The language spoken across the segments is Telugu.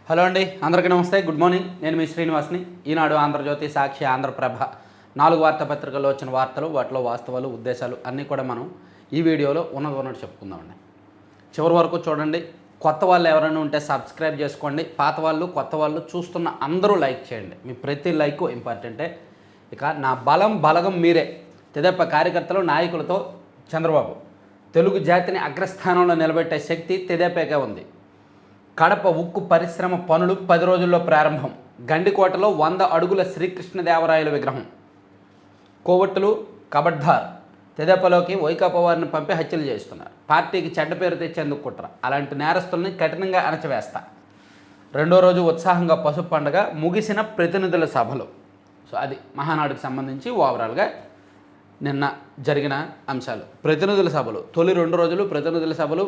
హలో అండి, అందరికీ నమస్తే. Good morning. నేను మీ శ్రీనివాస్ని. ఈనాడు, ఆంధ్రజ్యోతి, సాక్షి, ఆంధ్రప్రభ 4 వార్తాపత్రికల్లో వచ్చిన వార్తలు, వాటిలో వాస్తవాలు, ఉద్దేశాలు అన్నీ కూడా మనం ఈ వీడియోలో ఉన్నట్టు చెప్పుకుందామండి. చివరి వరకు చూడండి. కొత్త వాళ్ళు ఎవరైనా ఉంటే సబ్స్క్రైబ్ చేసుకోండి. పాత వాళ్ళు, కొత్త వాళ్ళు చూస్తున్న అందరూ లైక్ చేయండి. మీ ప్రతి లైక్ ఇంపార్టెంటే. ఇక నా బలగం మీరే. తెదేపా కార్యకర్తలు, నాయకులతో చంద్రబాబు. తెలుగు జాతిని అగ్రస్థానంలో నిలబెట్టే శక్తి తెదేపాకే ఉంది. కడప ఉక్కు పరిశ్రమ పనులు 10 రోజుల్లో ప్రారంభం. గండికోటలో 100 అడుగుల శ్రీకృష్ణదేవరాయల విగ్రహం. కోవట్టులు కబడ్దార్. తెదేపాలోకి వైకాపా వారిని పంపి హత్యలు చేస్తున్నారు. పార్టీకి చెడ్డ పేరు తెచ్చేందుకు కుట్ర. అలాంటి నేరస్తుల్ని కఠినంగా అణచివేస్తా. రెండో రోజు ఉత్సాహంగా పసుపు పండుగ. ముగిసిన ప్రతినిధుల సభలు. సో అది మహానాడుకు సంబంధించి ఓవరాల్గా నిన్న జరిగిన అంశాలు. ప్రతినిధుల సభలు తొలి 2 రోజులు ప్రతినిధుల సభలు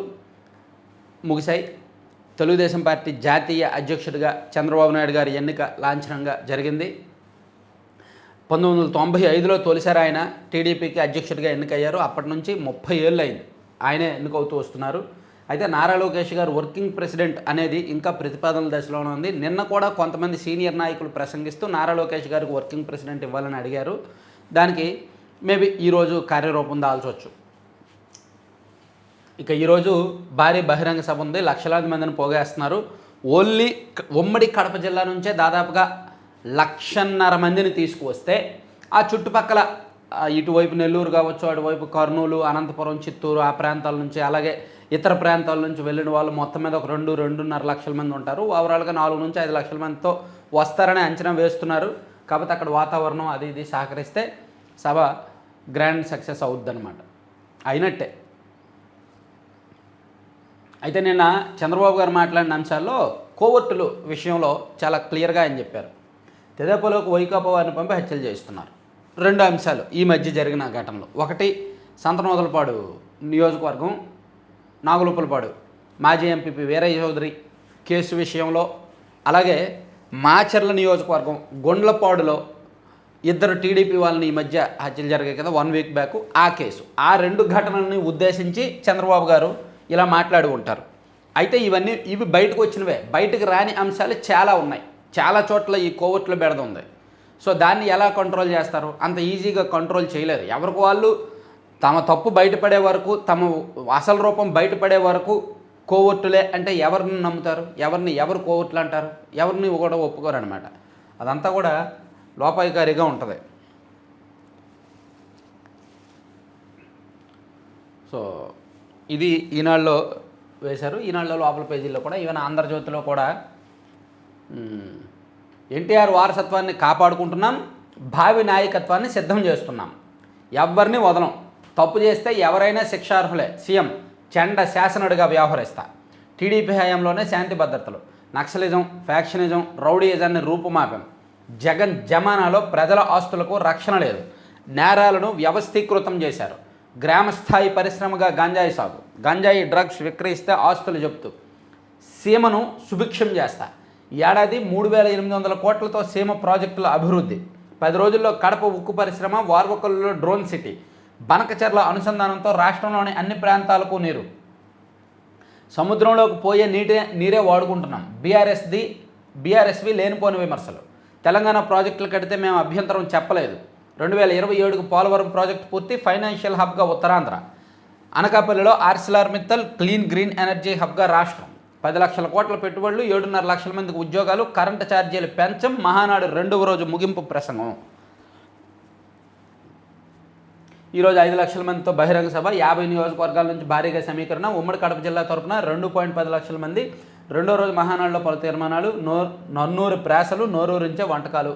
ముగిశాయి. తెలుగుదేశం పార్టీ జాతీయ అధ్యక్షుడిగా చంద్రబాబు నాయుడు గారి ఎన్నిక లాంఛనంగా జరిగింది. 1995లో తొలిసారి ఆయన టీడీపీకి అధ్యక్షుడిగా ఎన్నికయ్యారు. అప్పటి నుంచి 30 ఏళ్ళు అయింది ఆయనే ఎన్నికవుతూ వస్తున్నారు. అయితే నారా లోకేష్ గారు వర్కింగ్ ప్రెసిడెంట్ అనేది ఇంకా ప్రతిపాదనల దశలోనే ఉంది. నిన్న కూడా కొంతమంది సీనియర్ నాయకులు ప్రసంగిస్తూ నారా లోకేష్ గారికి వర్కింగ్ ప్రెసిడెంట్ ఇవ్వాలని అడిగారు. దానికి మేబీ ఈరోజు కార్యరూపం దాల్చవచ్చు. ఇక ఈరోజు భారీ బహిరంగ సభ ఉంది. లక్షలాది మందిని పోగేస్తున్నారు. ఓన్లీ ఉమ్మడి కడప జిల్లా నుంచే దాదాపుగా 1,50,000 మందిని తీసుకువస్తే ఆ చుట్టుపక్కల ఇటువైపు నెల్లూరు కావచ్చు, అటువైపు కర్నూలు, అనంతపురం, చిత్తూరు ఆ ప్రాంతాల నుంచి, అలాగే ఇతర ప్రాంతాల నుంచి వెళ్ళిన వాళ్ళు మొత్తం మీద ఒక 2-2.5 లక్షల మంది ఉంటారు. ఓవరాల్గా 4 నుంచి 5 లక్షల మందితో వస్తారని అంచనా వేస్తున్నారు. కాబట్టి అక్కడ వాతావరణం అది ఇది సహకరిస్తే సభ గ్రాండ్ సక్సెస్ అవుద్దన్నమాట. అయినట్టే. అయితే నిన్న చంద్రబాబు గారు మాట్లాడిన అంశాల్లో కోవర్టులు విషయంలో చాలా క్లియర్గా ఆయన చెప్పారు. తెదేపాలోకి వైకాపా వారిని పంపి హత్యలు చేస్తున్నారు. 2 అంశాలు ఈ మధ్య జరిగిన ఘటనలు. ఒకటి సంతనోదలపాడు నియోజకవర్గం నాగులుప్పలపాడు మాజీ ఎంపీ వీరయ్య చౌదరి కేసు విషయంలో, అలాగే మాచర్ల నియోజకవర్గం గుండ్లపాడులో 2 టీడీపీ వాళ్ళని ఈ మధ్య హత్యలు జరిగాయి కదా 1 వీక్ బ్యాక్, ఆ కేసు. ఆ 2 ఘటనల్ని ఉద్దేశించి చంద్రబాబు గారు ఇలా మాట్లాడి ఉంటారు. అయితే ఇవి బయటకు వచ్చినవే. బయటకు రాని అంశాలు చాలా ఉన్నాయి. చాలా చోట్ల ఈ కోవర్టుల బెడద ఉంది. సో దాన్ని ఎలా కంట్రోల్ చేస్తారు? అంత ఈజీగా కంట్రోల్ చేయలేరు. ఎవరికి వాళ్ళు తమ తప్పు బయటపడే వరకు, తమ అసలు రూపం బయటపడే వరకు కోవర్టులే అంటే ఎవరిని నమ్ముతారు? ఎవరు కోవర్టులు అంటారు? ఎవరిని కూడా ఒప్పుకోరు అనమాట. అదంతా కూడా లోపాయికారిగా ఉంటుంది. సో ఇది ఈనాడులో వేశారు. ఈనాడులో లోపల పేజీల్లో కూడా, ఈవెన్ ఆంధ్రజ్యోతిలో కూడా ఎన్టీఆర్ వారసత్వాన్ని కాపాడుకుంటున్నాం, భావి నాయకత్వాన్ని సిద్ధం చేస్తున్నాం, ఎవరిని వదలం, తప్పు చేస్తే ఎవరైనా శిక్షార్హులే, సీఎం చెండ శాసనుడిగా వ్యవహరిస్తా, టీడీపీ హయాంలోనే శాంతి భద్రతలు, నక్సలిజం, ఫ్యాక్షనిజం, రౌడీయిజాన్ని రూపుమాపాం, జగన్ జమానాలో ప్రజల ఆస్తులకు రక్షణ లేదు, నేరాలను వ్యవస్థీకృతం చేశారు, గ్రామస్థాయి పరిశ్రమగా గంజాయి సాగు, గంజాయి డ్రగ్స్ విక్రయిస్తే ఆస్తులు జప్తు, సీమను సుభిక్షం చేస్తా, ఏడాది 3,800 కోట్లతో సీమ ప్రాజెక్టుల అభివృద్ధి, 10 రోజుల్లో కడప ఉక్కు పరిశ్రమ, వార్వకల్లో డ్రోన్ సిటీ, బనకచెర్ల అనుసంధానంతో రాష్ట్రంలోని అన్ని ప్రాంతాలకు నీరు, సముద్రంలోకి పోయే నీరే వాడుకుంటున్నాం, బీఆర్ఎస్వి లేనిపోని విమర్శలు, తెలంగాణ ప్రాజెక్టులు కడితే మేము అభ్యంతరం చెప్పలేదు, 2027కు పోలవరం ప్రాజెక్టు పూర్తి, ఫైనాన్షియల్ హబ్గా ఉత్తరాంధ్ర, అనకాపల్లిలో Arcelor Mittal clean green energy హబ్గా రాష్ట్రం, 10 లక్షల కోట్ల పెట్టుబడులు, 7.5 లక్షల మందికి ఉద్యోగాలు, కరెంటు ఛార్జీలు పెంచం, మహానాడు 2వ రోజు ముగింపు ప్రసంగం. ఈరోజు 5 లక్షల మందితో బహిరంగ సభ, 50 నియోజకవర్గాల నుంచి భారీగా సమీకరణ, ఉమ్మడి కడప జిల్లా తరపున 2.10 లక్షల మంది, 2వ రోజు మహానాడులో పలు తీర్మానాలు, నన్నూరు ప్రాసలు, నోరూరించే వంటకాలు.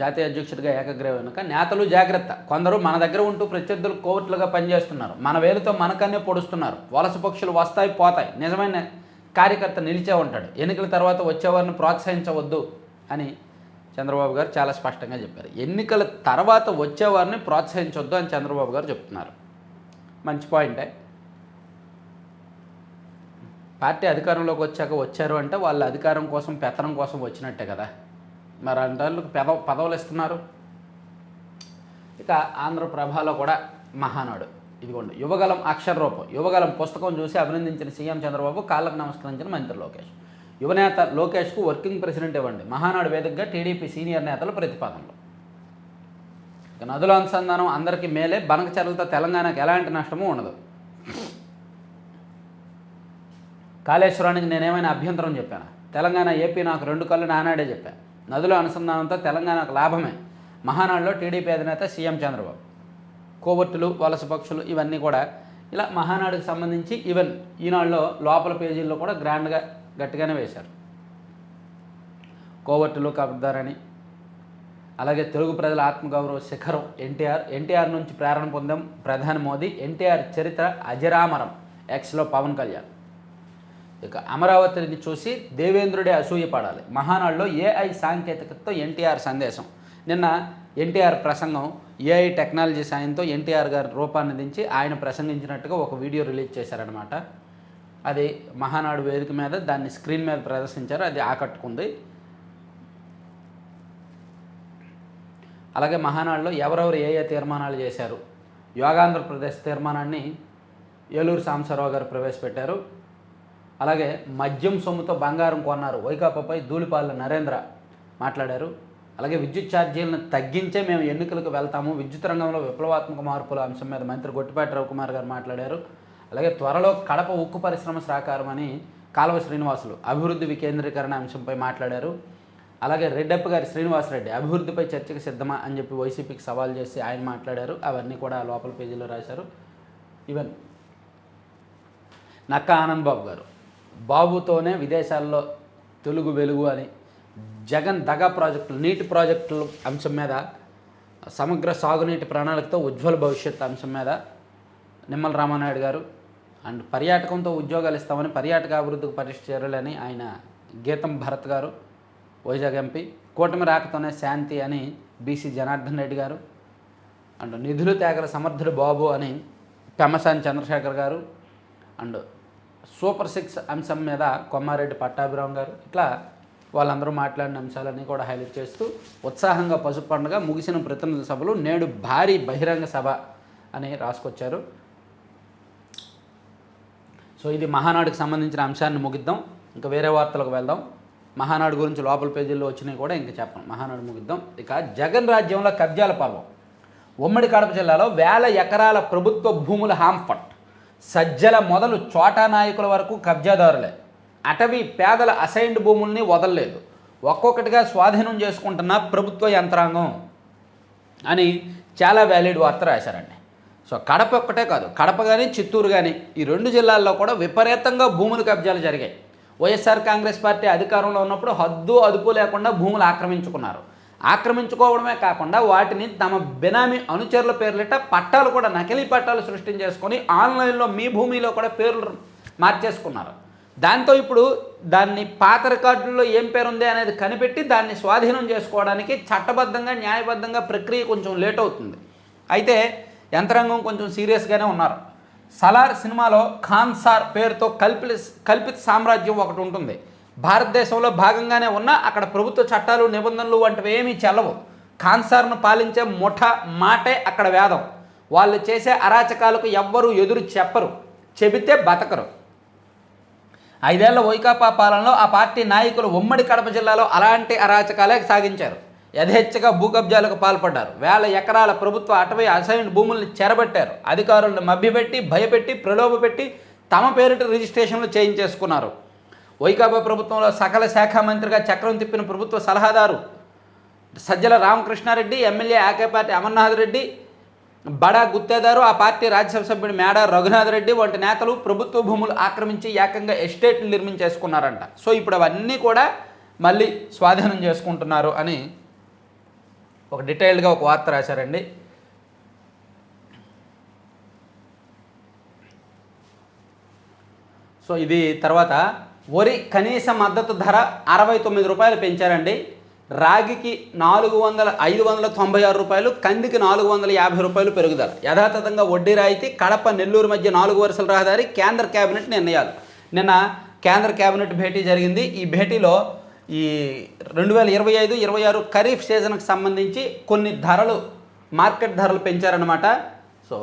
జాతీయ అధ్యక్షుడిగా ఏకగ్రీవం వెనుక నేతలు జాగ్రత్త, కొందరు మన దగ్గర ఉంటూ ప్రత్యర్థులు కోవర్టులుగా పనిచేస్తున్నారు, మన వేలుతో మనకన్నే పొడుస్తున్నారు, వలస పక్షులు వస్తాయి పోతాయి, నిజమైన కార్యకర్త నిలిచే ఉంటాడు, ఎన్నికల తర్వాత వచ్చేవారిని ప్రోత్సహించవద్దు అని చంద్రబాబు గారు చాలా స్పష్టంగా చెప్పారు. ఎన్నికల తర్వాత వచ్చేవారిని ప్రోత్సహించవద్దు అని చంద్రబాబు గారు చెప్తున్నారు. మంచి పాయింటే. పార్టీ అధికారంలోకి వచ్చారు అంటే వాళ్ళ అధికారం కోసం, పెత్తనం కోసం వచ్చినట్టే కదా. మరి అంటాళ్ళకి పదవులు ఇస్తున్నారు. ఇక ఆంధ్రప్రభలో కూడా మహానాడు ఇదిగోండి, యువగలం అక్షర రూపం. యువగలం పుస్తకం చూసి అభినందించిన సీఎం చంద్రబాబు, కాళ్ళకు నమస్కరించిన మంత్రి లోకేష్. యువనేత లోకేష్కు వర్కింగ్ ప్రెసిడెంట్ ఇవ్వండి, మహానాడు వేదికగా టీడీపీ సీనియర్ నేతల ప్రతిపాదనలు. ఇక నదుల అనుసంధానం అందరికీ మేలే, బనకచర్లతో తెలంగాణకు ఎలాంటి నష్టమూ ఉండదు. కాళేశ్వరానికి నేనేమైనా అభ్యంతరం చెప్పాను? తెలంగాణ ఏపీ నాకు 2 కళ్ళు నానాడే చెప్పాను. నదుల అనుసంధానంతో తెలంగాణకు లాభమే, మహానాడులో టీడీపీ అధినేత సీఎం చంద్రబాబు. కోవర్టులు, వలస పక్షులు ఇవన్నీ కూడా ఇలా మహానాడుకు సంబంధించి ఈవెన్ ఈనాడులో లోపల పేజీల్లో కూడా గ్రాండ్గా గట్టిగానే వేశారు. కోవర్టులు కబ్దారని, అలాగే తెలుగు ప్రజల ఆత్మగౌరవ శిఖరం ఎన్టీఆర్ నుంచి ప్రేరణ పొందాం ప్రధాని మోదీ, ఎన్టీఆర్ చరిత్ర అజరామరం, ఎక్స్లో పవన్ కళ్యాణ్. ఇక అమరావతిని చూసి దేవేంద్రుడే అసూయపడాలి, మహానాడులో ఏఐ సాంకేతికతతో ఎన్టీఆర్ సందేశం. నిన్న ఎన్టీఆర్ ప్రసంగం ఏఐ టెక్నాలజీ సాయంతో ఎన్టీఆర్ గారి రూపాన్ని దించి ఆయన ప్రసంగించినట్టుగా ఒక వీడియో రిలీజ్ చేశారనమాట. అది మహానాడు వేదిక మీద దాన్ని స్క్రీన్ మీద ప్రదర్శించారు, అది ఆకట్టుకుంది. అలాగే మహానాడులో ఎవరెవరు ఏ తీర్మానాలు చేశారు, యోగాంధ్రప్రదేశ్ తీర్మానాన్ని ఏలూరు సాంబశివరావు గారు ప్రవేశపెట్టారు. అలాగే మద్యం సొమ్ముతో బంగారం కొన్నారు, వైకాపాపై ధూళిపాల నరేంద్ర మాట్లాడారు. అలాగే విద్యుత్ ఛార్జీలను తగ్గించే మేము ఎన్నికలకు వెళ్తాము, విద్యుత్ రంగంలో విప్లవాత్మక మార్పుల అంశం మీద మంత్రి గొట్టిపాటి రవికుమార్ గారు మాట్లాడారు. అలాగే త్వరలో కడప ఉక్కు పరిశ్రమ సాకారమని కాలువ శ్రీనివాసులు అభివృద్ధి వికేంద్రీకరణ అంశంపై మాట్లాడారు. అలాగే రెడ్డప్ప గారి శ్రీనివాసరెడ్డి అభివృద్ధిపై చర్చకు సిద్ధమా అని చెప్పి వైసీపీకి సవాల్ చేసి ఆయన మాట్లాడారు. అవన్నీ కూడా లోపల పేజీలో రాశారు. ఈవెన్ నక్కా ఆనంద్ బాబు గారు బాబుతోనే విదేశాల్లో తెలుగు వెలుగు అని, జగన్ దగా ప్రాజెక్టులు, నీటి ప్రాజెక్టుల అంశం మీద, సమగ్ర సాగునీటి ప్రణాళికతో ఉజ్వల భవిష్యత్ అంశం మీద నిమ్మల రామానాయుడు గారు, అండ్ పర్యాటకంతో ఉద్యోగాలు ఇస్తామని పర్యాటక అభివృద్ధికి పటిష్ట చర్యలని ఆయన గీతం భరత్ గారు వైజాగ్ ఎంపీ, కూటమి రాకతోనే శాంతి అని బీసీ జనార్దన్ రెడ్డి గారు, అండ్ నిధులు తేగల సమర్థుడు బాబు అని పెమ్మసాని చంద్రశేఖర్ గారు, అండ్ సూపర్ 6 అంశం మీద కొమ్మారెడ్డి పట్టాభిరామ్ గారు, ఇట్లా వాళ్ళందరూ మాట్లాడిన అంశాలన్నీ కూడా హైలైట్ చేస్తూ ఉత్సాహంగా పసుపు పండుగ ముగిసిన ప్రతినిధుల సభలు, నేడు భారీ బహిరంగ సభ అని రాసుకొచ్చారు. సో ఇది మహానాడుకు సంబంధించిన అంశాన్ని ముగిద్దాం, ఇంకా వేరే వార్తలకు వెళ్దాం. మహానాడు గురించి లోపల పేజీల్లో వచ్చినాయి కూడా ఇంకా చెప్పను, మహానాడు ముగిద్దాం. ఇక జగన్ రాజ్యంలో కబ్జాల పర్వం. ఉమ్మడి కడప జిల్లాలో 1000 ఎకరాల ప్రభుత్వ భూముల హాంఫట్, సజ్జల మొదలు చోటా నాయకుల వరకు కబ్జాదారులే. అటవీ పేదల అసైన్డ్ భూముల్ని వదలలేదు, ఒక్కొక్కటిగా స్వాధీనం చేసుకుంటున్న ప్రభుత్వ యంత్రాంగం అని చాలా వ్యాలిడ్ వార్త రాశారండి. సో కడప ఒక్కటే కాదు, కడప కానీ చిత్తూరు కానీ ఈ 2 జిల్లాల్లో కూడా విపరీతంగా భూముల కబ్జాలు జరిగాయి. వైఎస్ఆర్ కాంగ్రెస్ పార్టీ అధికారంలో ఉన్నప్పుడు హద్దు అదుపు లేకుండా భూములు ఆక్రమించుకోవడమే కాకుండా వాటిని తమ బెనామీ అనుచరుల పేర్లట పట్టాలు కూడా, నకిలీ పట్టాలు సృష్టించేసుకొని ఆన్లైన్లో మీ భూమిలో కూడా పేర్లు మార్చేసుకున్నారు. దాంతో ఇప్పుడు దాన్ని పాత రికార్డుల్లో ఏం పేరు ఉంది అనేది కనిపెట్టి దాన్ని స్వాధీనం చేసుకోవడానికి చట్టబద్ధంగా న్యాయబద్ధంగా ప్రక్రియ కొంచెం లేట్ అవుతుంది. అయితే యంత్రాంగం కొంచెం సీరియస్గానే ఉన్నారు. సలార్ సినిమాలో ఖాన్సార్ పేరుతో కల్పిత సామ్రాజ్యం ఒకటి ఉంటుంది. భారతదేశంలో భాగంగానే ఉన్న అక్కడ ప్రభుత్వ చట్టాలు నిబంధనలు వంటివి ఏమీ చెల్లవు. ఖాన్సార్ను పాలించే ముఠా మాటే అక్కడ వేదం. వాళ్ళు చేసే అరాచకాలకు ఎవ్వరూ ఎదురు చెప్పరు, చెబితే బతకరు. 5 ఏళ్ల వైకాపా పాలనలో ఆ పార్టీ నాయకులు ఉమ్మడి కడప జిల్లాలో అలాంటి అరాచకాలే సాగించారు. యథేచ్ఛగా భూ కబ్జాలకు పాల్పడ్డారు. 1000 ఎకరాల ప్రభుత్వ అటవీ అసైన్డ్ భూముల్ని చెరబట్టారు. అధికారులను మభ్యపెట్టి, భయపెట్టి, ప్రలోభపెట్టి తమ పేరిట రిజిస్ట్రేషన్లు చేయించేసుకున్నారు. వైకాపా ప్రభుత్వంలో సకల శాఖ మంత్రిగా చక్రం తిప్పిన ప్రభుత్వ సలహాదారు సజ్జల రామకృష్ణారెడ్డి, ఎమ్మెల్యే ఆకేపాటి అమర్నాథ్ రెడ్డి, బడా గుత్తేదారు, ఆ పార్టీ రాజ్యసభ సభ్యుడు మేడ రఘునాథ్ రెడ్డి వంటి నేతలు ప్రభుత్వ భూములు ఆక్రమించి ఏకంగా ఎస్టేట్లు నిర్మించేసుకున్నారంట. సో ఇప్పుడు అవన్నీ కూడా మళ్ళీ స్వాధీనం చేసుకుంటున్నారు అని ఒక డీటెయిల్డ్గా ఒక వార్త రాశారండి. సో ఇది తర్వాత వరి కనీస మద్దతు ధర 69 రూపాయలు పెంచారండి. రాగికి 596 రూపాయలు, కందికి 450 రూపాయలు పెరుగుదల. యథాతథంగా వడ్డీ రాయితీ. కడప నెల్లూరు మధ్య 4 వరుసల రహదారి. కేంద్ర కేబినెట్ నిర్ణయాలు. నిన్న కేంద్ర కేబినెట్ భేటీ జరిగింది. ఈ భేటీలో ఈ 2025-26 ఖరీఫ్ సీజన్కి సంబంధించి కొన్ని ధరలు, మార్కెట్ ధరలు పెంచారనమాట. సో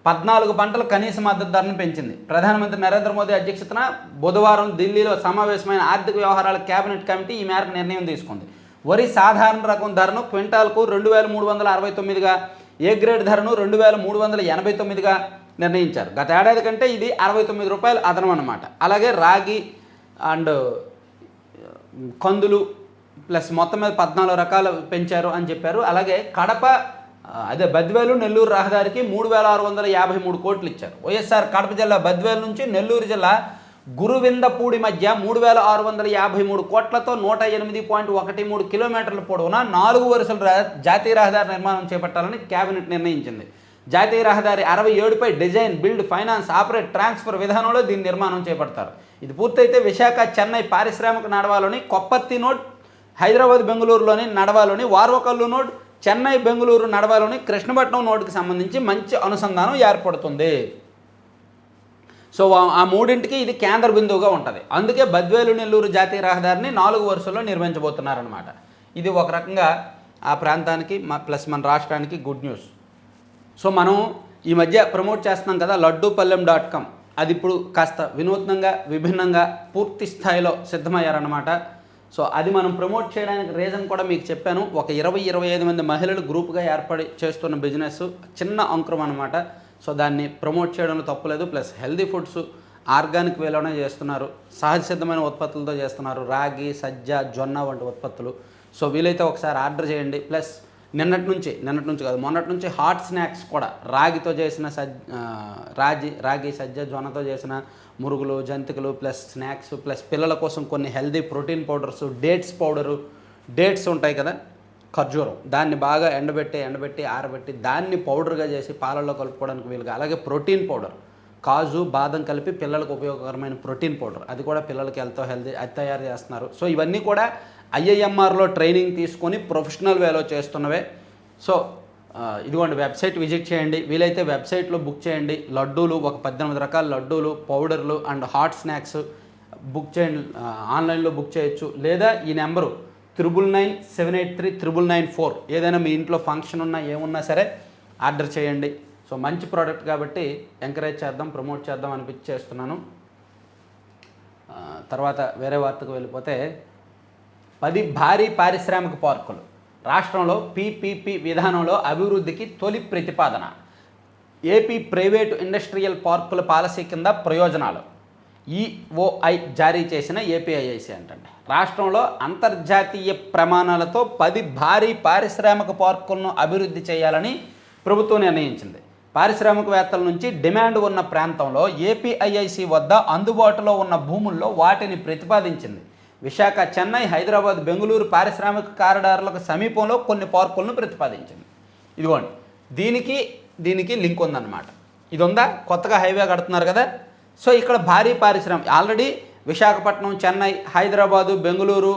14 పంటల కనీస మద్దతు ధరను పెంచింది. ప్రధానమంత్రి నరేంద్ర మోదీ అధ్యక్షతన బుధవారం ఢిల్లీలో సమావేశమైన ఆర్థిక వ్యవహారాల కేబినెట్ కమిటీ ఈ మేరకు నిర్ణయం తీసుకుంది. వరి సాధారణ రకం ధరను క్వింటాల్కు 2369గా, ఏ గ్రేడ్ ధరను 2389గా నిర్ణయించారు. గత ఏడాది కంటే ఇది 69 రూపాయలు అదనం అన్నమాట. అలాగే రాగి అండ్ కందులు ప్లస్ మొత్తం మీద 14 రకాలు పెంచారు అని చెప్పారు. అలాగే కడప బద్వేలు నెల్లూరు రహదారికి 3653 కోట్లు ఇచ్చారు. వైఎస్ఆర్ కడప జిల్లా బద్వేలు నుంచి నెల్లూరు జిల్లా గురువిందపూడి మధ్య 3653 కోట్లతో 108.13 కిలోమీటర్ల పొడవున 4 వరుసల జాతీయ రహదారి నిర్మాణం చేపట్టాలని కేబినెట్ నిర్ణయించింది. జాతీయ రహదారి 67పై design, build, finance, operate, transfer విధానంలో దీని నిర్మాణం చేపడతారు. ఇది పూర్తయితే విశాఖ చెన్నై పారిశ్రామిక నడవాలోని కొప్పత్తి నోడ్, హైదరాబాద్ బెంగళూరులోని నడవాలోని వార్వకల్లు నోడ్, చెన్నై బెంగళూరు నడవాలోని కృష్ణపట్నం నోడ్కి సంబంధించి మంచి అనుసంధానం ఏర్పడుతుంది. సో ఆ మూడింటికి ఇది కేంద్ర బిందువుగా ఉంటుంది. అందుకే బద్వేలు నెల్లూరు జాతీయ రహదారిని 4 వరుసల్లో నిర్మించబోతున్నారనమాట. ఇది ఒక రకంగా ఆ ప్రాంతానికి మన రాష్ట్రానికి గుడ్ న్యూస్. సో మనం ఈ మధ్య ప్రమోట్ చేస్తున్నాం కదా లడ్డూపల్లెం.com, అది ఇప్పుడు కాస్త వినూత్నంగా విభిన్నంగా పూర్తి స్థాయిలో సిద్ధమయ్యారన్నమాట. సో అది మనం ప్రమోట్ చేయడానికి రీజన్ కూడా మీకు చెప్పాను. ఒక 20-25 మంది మహిళలు గ్రూప్గా ఏర్పడి చేస్తున్న బిజినెస్, చిన్న అంకురం అనమాట. సో దాన్ని ప్రమోట్ చేయడంలో తప్పులేదు. ప్లస్ హెల్దీ ఫుడ్స్ ఆర్గానిక్ వేలోనే చేస్తున్నారు, సహజ సిద్ధమైన ఉత్పత్తులతో చేస్తున్నారు, రాగి, సజ్జ, జొన్న వంటి ఉత్పత్తులు. సో వీలైతే ఒకసారి ఆర్డర్ చేయండి. ప్లస్ నిన్నటి నుంచి కాదు మొన్నటి నుంచి హాట్ స్నాక్స్ కూడా రాగితో చేసిన రాగి, సజ్జ, జొన్నతో చేసిన మురుగులు, జంతికలు, ప్లస్ స్నాక్స్, ప్లస్ పిల్లల కోసం కొన్ని హెల్దీ ప్రోటీన్ పౌడర్స్, డేట్స్ ఉంటాయి కదా, ఖర్జూరం, దాన్ని బాగా ఎండబెట్టి ఆరబెట్టి దాన్ని పౌడర్గా చేసి పాలల్లో కలుపుకోవడానికి వీలుగా, అలాగే ప్రోటీన్ పౌడర్, కాజు, బాదం కలిపి పిల్లలకు ఉపయోగకరమైన ప్రోటీన్ పౌడర్, అది కూడా పిల్లలకి హెల్దీ అది తయారు చేస్తున్నారు. సో ఇవన్నీ కూడా IIMRలో ట్రైనింగ్ తీసుకొని ప్రొఫెషనల్ వేలో చేస్తున్నవే. సో ఇదిగోండి, వెబ్సైట్ విజిట్ చేయండి. వీలైతే వెబ్సైట్లో బుక్ చేయండి. లడ్డూలు, ఒక 18 రకాల లడ్డూలు, పౌడర్లు అండ్ హాట్ స్నాక్స్ బుక్ చేయండి. ఆన్లైన్లో బుక్ చేయొచ్చు. లేదా ఈ నెంబరు 9997839994, ఏదైనా మీ ఇంట్లో ఫంక్షన్ ఉన్నా ఏమున్నా సరే ఆర్డర్ చేయండి. సో మంచి ప్రోడక్ట్ కాబట్టి ఎంకరేజ్ చేద్దాం, ప్రమోట్ చేద్దాం అనిపించి చేస్తున్నాను. తర్వాత వేరే వార్తకు వెళ్ళిపోతే 10 భారీ పారిశ్రామిక పార్కులు రాష్ట్రంలో PPP విధానంలో అభివృద్ధికి తొలి ప్రతిపాదన. ఏపీ ప్రైవేటు ఇండస్ట్రియల్ పార్కుల పాలసీ కింద ప్రయోజనాలు EOI జారీ చేసిన APIIC అంటండి. రాష్ట్రంలో అంతర్జాతీయ ప్రమాణాలతో 10 భారీ పారిశ్రామిక పార్కులను అభివృద్ధి చేయాలని ప్రభుత్వం నిర్ణయించింది. పారిశ్రామికవేత్తల నుంచి డిమాండ్ ఉన్న ప్రాంతంలో APIIC వద్ద అందుబాటులో ఉన్న భూముల్లో వాటిని ప్రతిపాదించింది. విశాఖ, చెన్నై, హైదరాబాద్, బెంగళూరు పారిశ్రామిక కారిడార్లకు సమీపంలో కొన్ని పార్కులను ప్రతిపాదించింది. ఇదిగోండి, దీనికి లింక్ ఉందన్నమాట. ఇది ఉందా, కొత్తగా హైవే కడుతున్నారు కదా. సో ఇక్కడ భారీ పారిశ్రామిక ఆల్రెడీ విశాఖపట్నం, చెన్నై, హైదరాబాదు, బెంగళూరు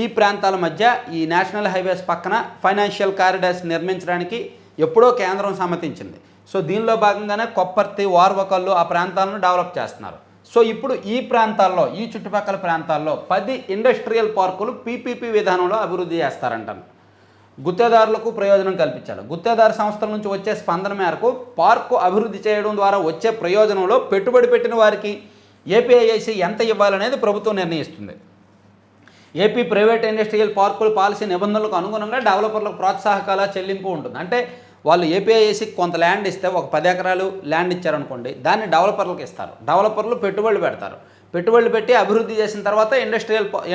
ఈ ప్రాంతాల మధ్య ఈ నేషనల్ హైవేస్ పక్కన ఫైనాన్షియల్ కారిడార్స్ నిర్మించడానికి ఎప్పుడో కేంద్రం సమ్మతించింది. సో దీనిలో భాగంగానే కొప్పర్తి, వార్వకల్లు ఆ ప్రాంతాలను డెవలప్ చేస్తున్నారు. సో ఇప్పుడు ఈ ప్రాంతాల్లో, ఈ చుట్టుపక్కల ప్రాంతాల్లో 10 ఇండస్ట్రియల్ పార్కులు PPP విధానంలో అభివృద్ధి చేస్తారంటాను. గుత్తేదారులకు ప్రయోజనం కల్పించాలి. గుత్తేదారు సంస్థల నుంచి వచ్చే స్పందన మేరకు పార్కు అభివృద్ధి చేయడం ద్వారా వచ్చే ప్రయోజనంలో పెట్టుబడి పెట్టిన వారికి APIIC ఎంత ఇవ్వాలనేది ప్రభుత్వం నిర్ణయిస్తుంది. ఏపీ ప్రైవేట్ ఇండస్ట్రియల్ పార్కుల పాలసీ నిబంధనలకు అనుగుణంగా డెవలపర్లకు ప్రోత్సాహకాల చెల్లింపు ఉంటుంది. అంటే వాళ్ళు APIICకి కొంత ల్యాండ్ ఇస్తే, ఒక 10 ఎకరాలు ల్యాండ్ ఇచ్చారనుకోండి, దాన్ని డెవలపర్లకు ఇస్తారు. డెవలపర్లు పెట్టుబడులు పెడతారు. పెట్టుబడులు పెట్టి అభివృద్ధి చేసిన తర్వాత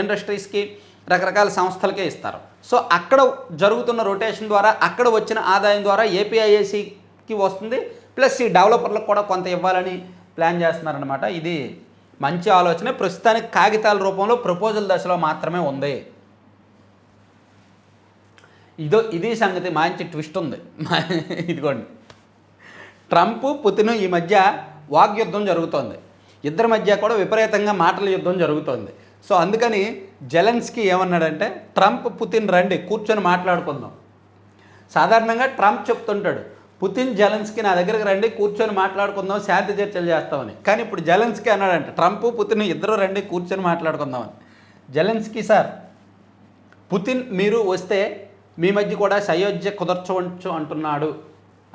ఇండస్ట్రీస్కి, రకరకాల సంస్థలకే ఇస్తారు. సో అక్కడ జరుగుతున్న రొటేషన్ ద్వారా, అక్కడ వచ్చిన ఆదాయం ద్వారా APIICకి వస్తుంది. ప్లస్ ఈ డెవలపర్లకు కూడా కొంత ఇవ్వాలని ప్లాన్ చేస్తున్నారనమాట. ఇది మంచి ఆలోచన. ప్రస్తుతానికి కాగితాల రూపంలో ప్రపోజల్ దశలో మాత్రమే ఉంది. ఇది సంగతి. మంచి ట్విస్ట్ ఉంది. ఇదిగోండి, ట్రంప్, పుతిన్ ఈ మధ్య వాగ్యుద్ధం జరుగుతోంది. ఇద్దరి మధ్య కూడా విపరీతంగా మాటల యుద్ధం జరుగుతోంది. సో అందుకని జెలెన్స్కీ ఏమన్నాడంటే, ట్రంప్, పుతిన్ రండి కూర్చొని మాట్లాడుకుందాం. సాధారణంగా ట్రంప్ చెప్తుంటాడు, పుతిన్, జెలెన్స్కీ నా దగ్గరికి రండి కూర్చొని మాట్లాడుకుందాం, శాంతి చర్చలు చేస్తామని. కానీ ఇప్పుడు జెలెన్స్కీ అన్నాడంట, ట్రంప్, పుతిన్ ఇద్దరు రండి కూర్చొని మాట్లాడుకుందామని. జెలెన్స్కీ సార్, పుతిన్ మీరు వస్తే మీ మధ్య కూడా సయోధ్య కుదర్చవచ్చు అంటున్నాడు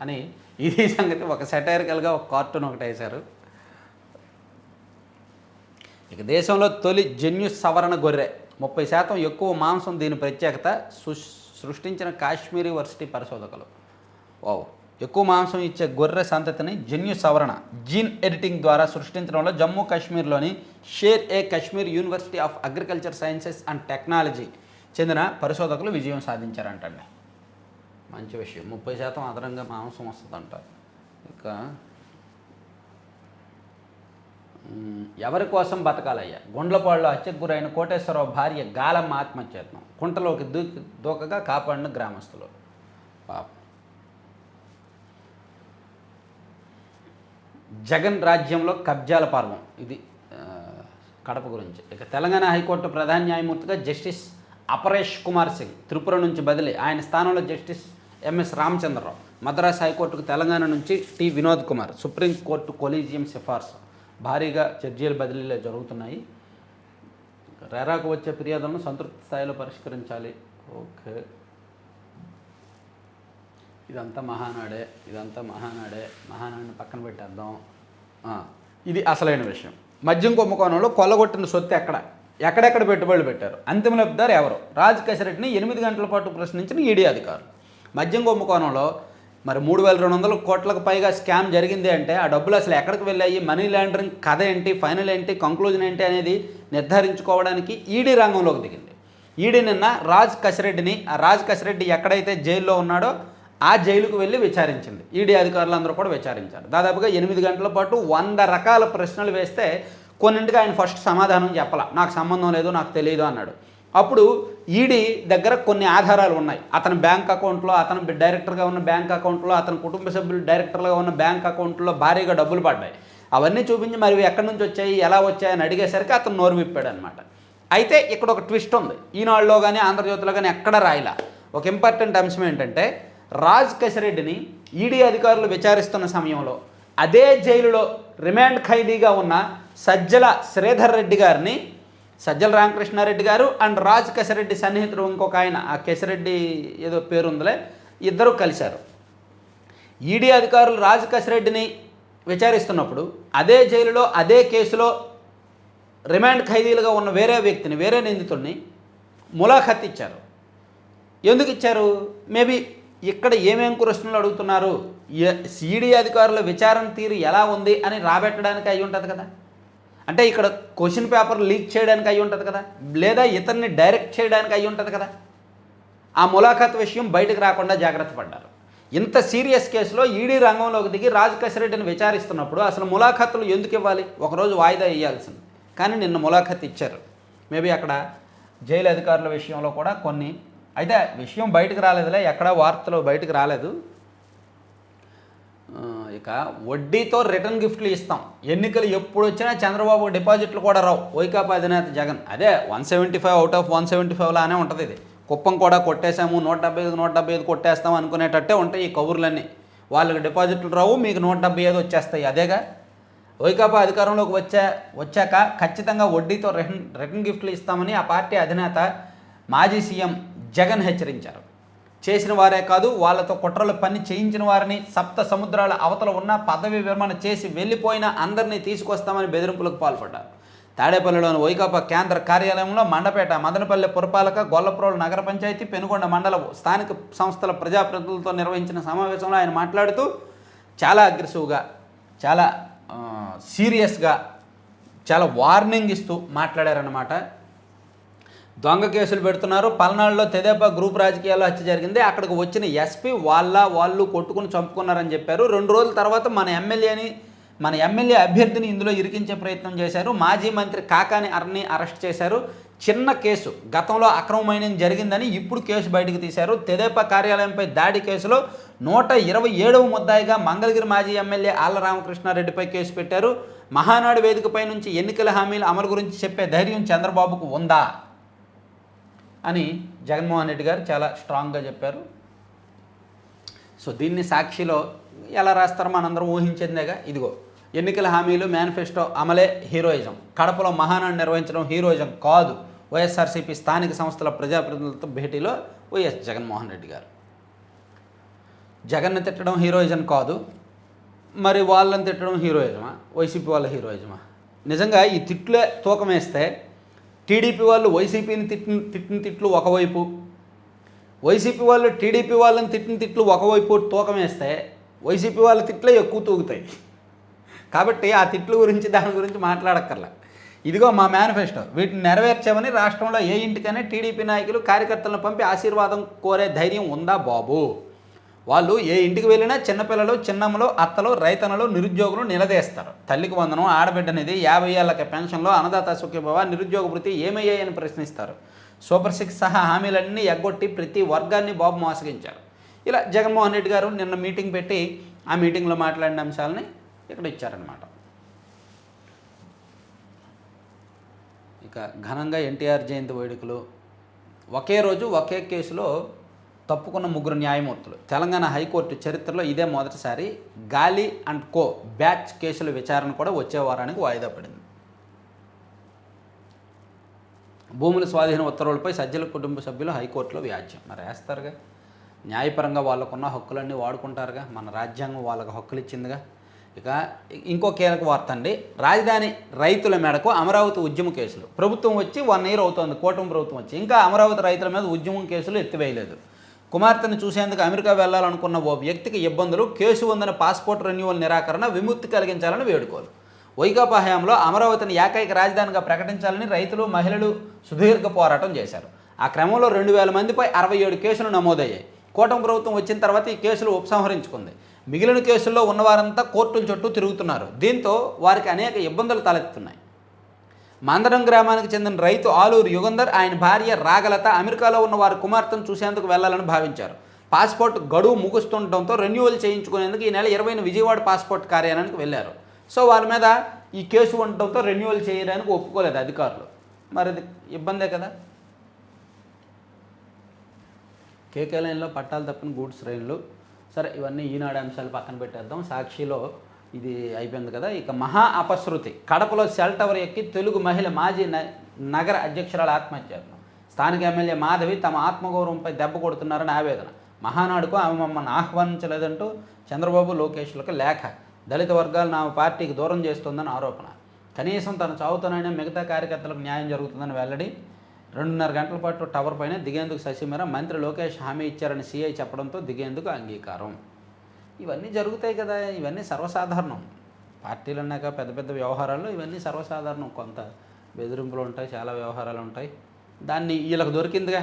అని ఇది సంగతి. ఒక సెటైరికల్గా ఒక కార్టూన్ ఒకటి వేశారు. ఇక దేశంలో తొలి జన్యు సవరణ గొర్రె 30% ఎక్కువ మాంసం, దీని ప్రత్యేకత సృష్టించిన కాశ్మీరీ వర్సిటీ పరిశోధకులు. వావ్. ఎక్కువ మాంసం ఇచ్చే గొర్రె సంతతిని జన్యు సవరణ జీన్ ఎడిటింగ్ ద్వారా సృష్టించడంలో జమ్మూ కాశ్మీర్లోని Sher-e-Kashmir university of agriculture sciences and technology చెందిన పరిశోధకులు విజయం సాధించారంటండి. మంచి విషయం. 30% అదనంగా మాంసం వస్తుందంట. ఇక ఎవరి కోసం బతకాలయ్యా? గుండ్లపాడులో హత్యకు గురైన కోటేశ్వరరావు భార్య గాలమ్మ ఆత్మహత్యత్నం. కుంటలోకి దూకగా కాపాడిన గ్రామస్తులు. పాపం. జగన్ రాజ్యంలో కబ్జాల పర్వం. ఇది కడప గురించి. ఇక తెలంగాణ హైకోర్టు ప్రధాన న్యాయమూర్తిగా జస్టిస్ అపరేష్ కుమార్ సింగ్ త్రిపుర నుంచి బదిలీ. ఆయన స్థానంలో జస్టిస్ ఎంఎస్ రామచంద్రరావు. మద్రాసు హైకోర్టుకు తెలంగాణ నుంచి T Vinod Kumar. Supreme court collegium సిఫార్సు. భారీగా చర్చీలు బదిలీలు జరుగుతున్నాయి. రెరాకు వచ్చే ఫిర్యాదులను సంతృప్తి స్థాయిలో పరిష్కరించాలి. ఓకే. ఇదంతా మహానాడిని పక్కన పెట్టేద్దాం. ఇది అసలైన విషయం. మద్యం కుంభకోణంలో కొల్లగొట్టిన సొత్తు ఎక్కడెక్కడ పెట్టుబడులు పెట్టారు, అంతిమ లబ్ధిదారు ఎవరు? రాజ్ కసిరెడ్డిని 8 గంటల పాటు ప్రశ్నించిన ఈడీ అధికారులు. మద్యం కుంభకోణంలో మరి 3,200 కోట్లకు పైగా స్కామ్ జరిగింది అంటే ఆ డబ్బులు అసలు ఎక్కడికి వెళ్ళాయి, మనీ లాండరింగ్ కథ ఏంటి, ఫైనల్ ఏంటి, కంక్లూజన్ ఏంటి అనేది నిర్ధారించుకోవడానికి ఈడీ రంగంలోకి దిగింది. ఈడీ నిన్న రాజ్ కసిరెడ్డి ఎక్కడైతే జైల్లో ఉన్నాడో ఆ జైలుకు వెళ్ళి విచారించింది. ఈడీ అధికారులందరూ కూడా విచారించారు. దాదాపుగా 8 గంటల పాటు 100 రకాల ప్రశ్నలు వేస్తే కొన్నింటికి ఆయన ఫస్ట్ సమాధానం చెప్పాల. నాకు సంబంధం లేదు, నాకు తెలియదు అన్నాడు. అప్పుడు ఈడీ దగ్గర కొన్ని ఆధారాలు ఉన్నాయి. అతని బ్యాంక్ అకౌంట్లో, అతను డైరెక్టర్గా ఉన్న బ్యాంక్ అకౌంట్లో, అతని కుటుంబ సభ్యులు డైరెక్టర్గా ఉన్న బ్యాంక్ అకౌంట్లో భారీగా డబ్బులు పడ్డాయి. అవన్నీ చూపించి మరి ఎక్కడి నుంచి వచ్చాయి, ఎలా వచ్చాయని అడిగేసరికి అతను నోరు విప్పాడు అనమాట. అయితే ఇక్కడ ఒక ట్విస్ట్ ఉంది. ఈనాడులో కానీ ఆంధ్రజ్యోతిలో కానీ ఎక్కడ రాయలా. ఒక ఇంపార్టెంట్ అంశం ఏంటంటే రాజ్ కసిరెడ్డిని ఈడీ అధికారులు విచారిస్తున్న సమయంలో అదే జైలులో రిమాండ్ ఖైదీగా ఉన్న సజ్జల శ్రీధర్ రెడ్డి గారిని, సజ్జల రామకృష్ణారెడ్డి గారు అండ్ రాజ్ కసిరెడ్డి సన్నిహితుడు ఇంకొక ఆయన, ఆ కసిరెడ్డి ఏదో పేరుందిలే, ఇద్దరు కలిశారు. ఈడీ అధికారులు రాజ్ కసిరెడ్డిని విచారిస్తున్నప్పుడు అదే జైలులో అదే కేసులో రిమాండ్ ఖైదీలుగా ఉన్న వేరే వ్యక్తిని, వేరే నిందితుడిని ములాఖత్ ఇచ్చారు. ఎందుకు ఇచ్చారు? మేబీ ఇక్కడ ఏమేం ప్రశ్నలు అడుగుతున్నారు, ఈడీ అధికారుల విచారణ తీరు ఎలా ఉంది అని రాబెట్టడానికి అయి ఉంటుంది కదా. అంటే ఇక్కడ క్వశ్చన్ పేపర్ లీక్ చేయడానికి అయి ఉంటుంది కదా, లేదా ఇతన్ని డైరెక్ట్ చేయడానికి అయి ఉంటుంది కదా. ఆ ములాఖాత్ విషయం బయటకు రాకుండా జాగ్రత్త పడ్డారు. ఇంత సీరియస్ కేసులో ఈడీ రంగంలోకి దిగి రాజ్ కసిరెడ్డిని విచారిస్తున్నప్పుడు అసలు ములాఖాతులు ఎందుకు ఇవ్వాలి? ఒకరోజు వాయిదా వేయాల్సింది. కానీ నిన్న ములాఖాత్ ఇచ్చారు. మేబీ అక్కడ జైలు అధికారుల విషయంలో కూడా కొన్ని, అయితే విషయం బయటకు రాలేదులే, ఎక్కడా వార్తలు బయటకు రాలేదు. ఇక వడ్డీతో రిటర్న్ గిఫ్ట్లు ఇస్తాం, ఎన్నికలు ఎప్పుడు వచ్చినా చంద్రబాబు డిపాజిట్లు కూడా రావు, వైకాపా అధినేత జగన్. అదే 175 అవుట్ ఆఫ్ 175 లానే ఉంటుంది. ఇది కుప్పం కూడా కొట్టేశాము, 175 కొట్టేస్తాము అనుకునేటట్టే ఉంటాయి ఈ కబుర్లన్నీ. వాళ్ళకి డిపాజిట్లు రావు, మీకు 175 వచ్చేస్తాయి. అదేగా వైకాపా అధికారంలోకి వచ్చాక ఖచ్చితంగా వడ్డీతో రిటర్న్ గిఫ్ట్లు ఇస్తామని ఆ పార్టీ అధినేత మాజీ సీఎం జగన్ హెచ్చరించారు. చేసిన వారే కాదు, వాళ్ళతో కుట్రలు పని చేయించిన వారిని, సప్త సముద్రాల అవతల ఉన్న పదవి విరమణ చేసి వెళ్ళిపోయిన అందరినీ తీసుకొస్తామని బెదిరింపులకు పాల్పడ్డారు. తాడేపల్లిలోని వైకాపా కేంద్ర కార్యాలయంలో మండపేట, మదనపల్లి పురపాలక, గొల్లప్రోలు నగర పంచాయతీ, పెనుగొండ మండల స్థానిక సంస్థల ప్రజాప్రతినిధులతో నిర్వహించిన సమావేశంలో ఆయన మాట్లాడుతూ చాలా అగ్రెసివ్గా, చాలా సీరియస్గా, చాలా వార్నింగ్ ఇస్తూ మాట్లాడారన్నమాట. దొంగ కేసులు పెడుతున్నారు, పల్నాడులో తెదేపా గ్రూప్ రాజకీయాల్లో హత్య జరిగింది, అక్కడికి వచ్చిన ఎస్పీ వాళ్ళు కొట్టుకుని చంపుకున్నారని చెప్పారు. 2 రోజుల తర్వాత మన ఎమ్మెల్యే అభ్యర్థిని ఇందులో ఇరికించే ప్రయత్నం చేశారు. మాజీ మంత్రి కాకాని అరెస్ట్ చేశారు. చిన్న కేసు, గతంలో అక్రమ మైనింగ్ జరిగిందని ఇప్పుడు కేసు బయటకు తీశారు. తెదేపా కార్యాలయంపై దాడి కేసులో 127వ ముద్దాయిగా మంగళగిరి మాజీ ఎమ్మెల్యే ఆళ్ల రామకృష్ణారెడ్డిపై కేసు పెట్టారు. మహానాడు వేదికపై నుంచి ఎన్నికల హామీల అమలు గురించి చెప్పే ధైర్యం చంద్రబాబుకు ఉందా అని జగన్మోహన్ రెడ్డి గారు చాలా స్ట్రాంగ్గా చెప్పారు. సో దీన్ని సాక్షిలో ఎలా రాస్తారో మనందరం ఊహించిందేగా. ఇదిగో ఎన్నికల హామీలు, మేనిఫెస్టో అమలే హీరోయిజం, కడపలో మహానాడు నిర్వహించడం హీరోయిజం కాదు, వైఎస్ఆర్సీపీ స్థానిక సంస్థల ప్రజాప్రతినిధులతో భేటీలో వైఎస్ జగన్మోహన్ రెడ్డి గారు. జగన్ని తిట్టడం హీరోయిజం కాదు, మరి వాళ్ళని తిట్టడం హీరోయిజమా, వైసీపీ వాళ్ళ హీరోయిజమా? నిజంగా ఈ తిట్లే తూకం వేస్తే టీడీపీ వాళ్ళు వైసీపీని తిట్టిన తిట్లు ఒకవైపు, వైసీపీ వాళ్ళు టీడీపీ వాళ్ళని తిట్టిన తిట్లు ఒకవైపు తూకం వేస్తే వైసీపీ వాళ్ళ తిట్లే ఎక్కువ తూగుతాయి. కాబట్టి ఆ తిట్ల గురించి దాని గురించి మాట్లాడక్కర్లా. ఇదిగో మా మేనిఫెస్టో, వీటిని నెరవేర్చామని రాష్ట్రంలో ఏ ఇంటికైనా టీడీపీ నాయకులు కార్యకర్తలను పంపి ఆశీర్వాదం కోరే ధైర్యం ఉందా బాబు? వాళ్ళు ఏ ఇంటికి వెళ్ళినా చిన్నపిల్లలు, చిన్నమ్మలు, అత్తలు, రైతన్నలు, నిరుద్యోగులు నిలదీస్తారు. తల్లికి వందనం, ఆడబిడ్డనిది, 50 ఏళ్ళకి పెన్షన్లో, అన్నదాత సుఖీభవ, నిరుద్యోగ వృత్తి ఏమయ్యాయని ప్రశ్నిస్తారు. సూపర్ 6 సహా హామీలన్నీ ఎగ్గొట్టి ప్రతి వర్గాన్ని బాబు మోసగించారు. ఇలా జగన్మోహన్ రెడ్డి గారు నిన్న మీటింగ్ పెట్టి ఆ మీటింగ్లో మాట్లాడిన అంశాలని ఇక్కడ ఇచ్చారనమాట. ఇక ఘనంగా ఎన్టీఆర్ జయంతి వేడుకలు. ఒకే రోజు ఒకే కేసులో తప్పుకున్న 3 న్యాయమూర్తులు. తెలంగాణ హైకోర్టు చరిత్రలో ఇదే మొదటిసారి. గాలి అండ్ కో బ్యాచ్ కేసుల విచారణ కూడా వచ్చే వారానికి వాయిదా పడింది. భూముల స్వాధీన ఉత్తర్వులపై సజ్జల కుటుంబ సభ్యులు హైకోర్టులో వ్యాజ్యం. మరి వేస్తారుగా, న్యాయపరంగా వాళ్ళకున్న హక్కులన్నీ వాడుకుంటారుగా, మన రాజ్యాంగం వాళ్ళకు హక్కులు ఇచ్చిందిగా. ఇక ఇంకో కీలక వార్త అండి, రాజధాని రైతుల మేడకు అమరావతి ఉద్యమ కేసులు. ప్రభుత్వం వచ్చి 1 year అవుతోంది, కూటమి ప్రభుత్వం వచ్చి, ఇంకా అమరావతి రైతుల మీద ఉద్యమం కేసులు ఎత్తివేయలేదు. కుమార్తెను చూసేందుకు అమెరికా వెళ్లాలనుకున్న ఓ వ్యక్తికి ఇబ్బందులు, కేసు ఉందని పాస్పోర్ట్ రెన్యువల్ నిరాకరణ, విముక్తి కలిగించాలని వేడుకోలు. వైకాపా హయాంలో అమరావతిని ఏకైక రాజధానిగా ప్రకటించాలని రైతులు, మహిళలు సుదీర్ఘ పోరాటం చేశారు. ఆ క్రమంలో 2000 మందిపై 67 కేసులు నమోదయ్యాయి. కూటమి ప్రభుత్వం వచ్చిన తర్వాత ఈ కేసులు ఉపసంహరించుకుంది. మిగిలిన కేసుల్లో ఉన్నవారంతా కోర్టుల చుట్టూ తిరుగుతున్నారు. దీంతో వారికి అనేక ఇబ్బందులు తలెత్తుతున్నాయి. మందడం గ్రామానికి చెందిన రైతు ఆలూరు యుగంధర్, ఆయన భార్య రాగలత అమెరికాలో ఉన్న వారి కుమార్తెను చూసేందుకు వెళ్లాలని భావించారు. పాస్పోర్ట్ గడువు ముగుస్తుండటంతో రెన్యువల్ చేయించుకునేందుకు ఈ నెల 20న విజయవాడ పాస్పోర్ట్ కార్యాలయానికి వెళ్లారు. సో వాళ్ళ మీద ఈ కేసు ఉండటంతో రెన్యువల్ చేయడానికి ఒప్పుకోలేదు అధికారులు. మరి అది ఇబ్బందే కదా. కేకే లైన్లో పట్టాలు తప్పిన గూడ్స్ ట్రైన్లు. సరే, ఇవన్నీ ఈనాడు అంశాలు పక్కన పెట్టేద్దాం. సాక్షిలో ఇది అయిపోయింది కదా. ఇక మహా అపశృతి. కడపలో సెల్ టవర్ ఎక్కి తెలుగు మహిళ మాజీ నగర అధ్యక్షురాలు ఆత్మహత్య. స్థానిక ఎమ్మెల్యే మాధవి తమ ఆత్మగౌరవంపై దెబ్బ కొడుతున్నారని ఆవేదన. మహానాడుకు ఆమె మమ్మల్ని ఆహ్వానించలేదంటూ చంద్రబాబు, లోకేష్లకు లేఖ. దళిత వర్గాలను ఆమె పార్టీకి దూరం చేస్తోందని ఆరోపణ. కనీసం తన చావుతోనైనా మిగతా కార్యకర్తలకు న్యాయం జరుగుతుందని వెల్లడి. 2.5 గంటల పాటు టవర్ పైన దిగేందుకు శశిమేర, మంత్రి లోకేష్ హామీ ఇచ్చారని సీఐ చెప్పడంతో దిగేందుకు అంగీకారం. ఇవన్నీ జరుగుతాయి కదా, ఇవన్నీ సర్వసాధారణం. పార్టీలు అన్నాక పెద్ద పెద్ద వ్యవహారాల్లో ఇవన్నీ సర్వసాధారణం. కొంత బెదిరింపులు ఉంటాయి, చాలా వ్యవహారాలు ఉంటాయి. దాన్ని వీళ్ళకి దొరికిందిగా.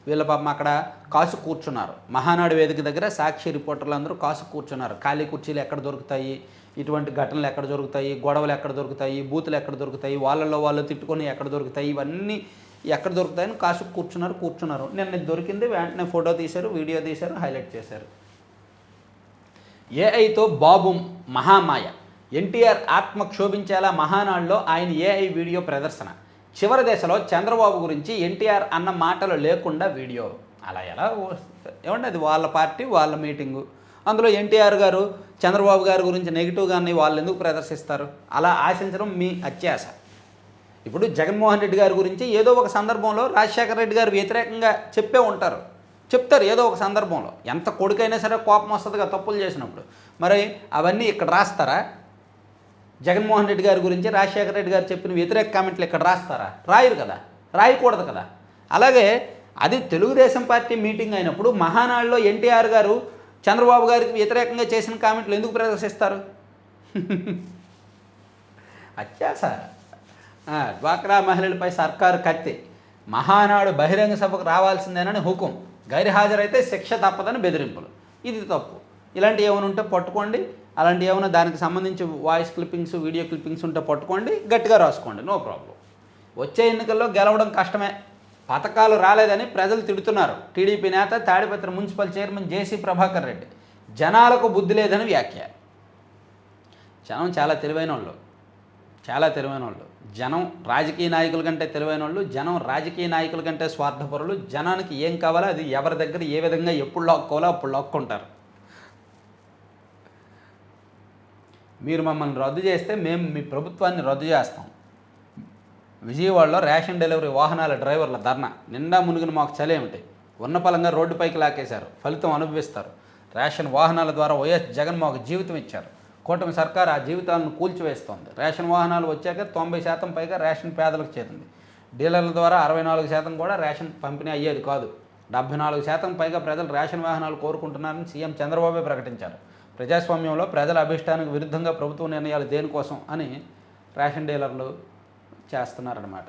వీళ్ళ పాపం అక్కడ కాసు కూర్చున్నారు. మహానాడు వేదిక దగ్గర సాక్షి రిపోర్టర్లు అందరూ కాసు కూర్చున్నారు. ఖాళీ కుర్చీలు ఎక్కడ దొరుకుతాయి, ఇటువంటి ఘటనలు ఎక్కడ దొరుకుతాయి, గొడవలు ఎక్కడ దొరుకుతాయి, బూతులు ఎక్కడ దొరుకుతాయి, వాళ్ళల్లో వాళ్ళు తిట్టుకొని ఎక్కడ దొరుకుతాయి, ఇవన్నీ ఎక్కడ దొరుకుతాయని కాసు కూర్చున్నారు. నిన్న దొరికింది, వెంటనే ఫోటో తీశారు, వీడియో తీశారు, హైలైట్ చేశారు. ఏఐతో బాబు మహామాయ. ఎన్టీఆర్ ఆత్మ క్షోభించేలా మహానాడులో ఆయన ఏఐ వీడియో ప్రదర్శన. చివరి దశలో చంద్రబాబు గురించి ఎన్టీఆర్ అన్న మాటలు లేకుండా వీడియో. అలా ఎలా ఏమంటే అది వాళ్ళ పార్టీ, వాళ్ళ మీటింగు. అందులో ఎన్టీఆర్ గారు చంద్రబాబు గారి గురించి నెగిటివ్గానే వాళ్ళు ఎందుకు ప్రదర్శిస్తారు? అలా ఆశించడం మీ అత్యాశ. ఇప్పుడు జగన్మోహన్ రెడ్డి గారి గురించి ఏదో ఒక సందర్భంలో రాజశేఖర రెడ్డి గారు వ్యతిరేకంగా చెప్తారు ఏదో ఒక సందర్భంలో. ఎంత కొడుకైనా సరే కోపం వస్తుందిగా తప్పులు చేసినప్పుడు. మరి అవన్నీ ఇక్కడ రాస్తారా? జగన్మోహన్ రెడ్డి గారి గురించి రాజశేఖర రెడ్డి గారు చెప్పిన వ్యతిరేక కామెంట్లు ఇక్కడ రాస్తారా? రాయరు కదా, రాయకూడదు కదా. అలాగే అది తెలుగుదేశం పార్టీ మీటింగ్ అయినప్పుడు మహానాడులో ఎన్టీఆర్ గారు చంద్రబాబు గారికి వ్యతిరేకంగా చేసిన కామెంట్లు ఎందుకు ప్రదర్శిస్తారు? అత్యాస. డ్వాక్రా మహిళలపై సర్కారు కత్తి. మహానాడు బహిరంగ సభకు రావాల్సిందేనని హుకుం. గైర్హాజరైతే శిక్ష తప్పదని బెదిరింపులు. ఇది తప్పు. ఇలాంటివి ఏమైనా ఉంటే పట్టుకోండి. అలాంటి ఏమైనా దానికి సంబంధించి వాయిస్ క్లిప్పింగ్స్, వీడియో క్లిప్పింగ్స్ ఉంటే పట్టుకోండి, గట్టిగా రాసుకోండి, నో ప్రాబ్లం. వచ్చే ఎన్నికల్లో గెలవడం కష్టమే. పథకాలు రాలేదని ప్రజలు తిడుతున్నారు. టీడీపీ నేత తాడిపత్రి మున్సిపల్ చైర్మన్ జేసీ ప్రభాకర్ రెడ్డి. జనాలకు బుద్ధి లేదని వ్యాఖ్య. జనం చాలా తెలివైన వాళ్ళు. జనం రాజకీయ నాయకుల కంటే తెలివైన వాళ్ళు. జనం రాజకీయ నాయకుల కంటే స్వార్థపరులు. జనానికి ఏం కావాలో అది ఎవరి దగ్గర ఏ విధంగా ఎప్పుడు లాక్కోవాలో అప్పుడు లాక్కుంటారు. మీరు మమ్మల్ని రద్దు చేస్తే మేము మీ ప్రభుత్వాన్ని రద్దు చేస్తాం. విజయవాడలో రేషన్ డెలివరీ వాహనాల డ్రైవర్ల ధర్నా. నిండా మునిగిన మాకు చలేమిటి. ఉన్న పలంగా రోడ్డుపైకి లాకేశారు. ఫలితం అనుభవిస్తారు. రేషన్ వాహనాల ద్వారా వైఎస్ జగన్మోహన్ జీవితం ఇచ్చారు. కూటమి సర్కారు ఆ జీవితాలను కూల్చివేస్తోంది. రేషన్ వాహనాలు వచ్చాక 90% పైగా రేషన్ పేదలకు చేరింది. డీలర్ల ద్వారా 64% కూడా రేషన్ పంపిణీ అయ్యేది కాదు. 74% పైగా ప్రజలు రేషన్ వాహనాలు కోరుకుంటున్నారని సీఎం చంద్రబాబు ప్రకటించారు. ప్రజాస్వామ్యంలో ప్రజల అభిష్టానికి విరుద్ధంగా ప్రభుత్వ నిర్ణయాలు దేనికోసం అని రేషన్ డీలర్లు చేస్తున్నారన్నమాట.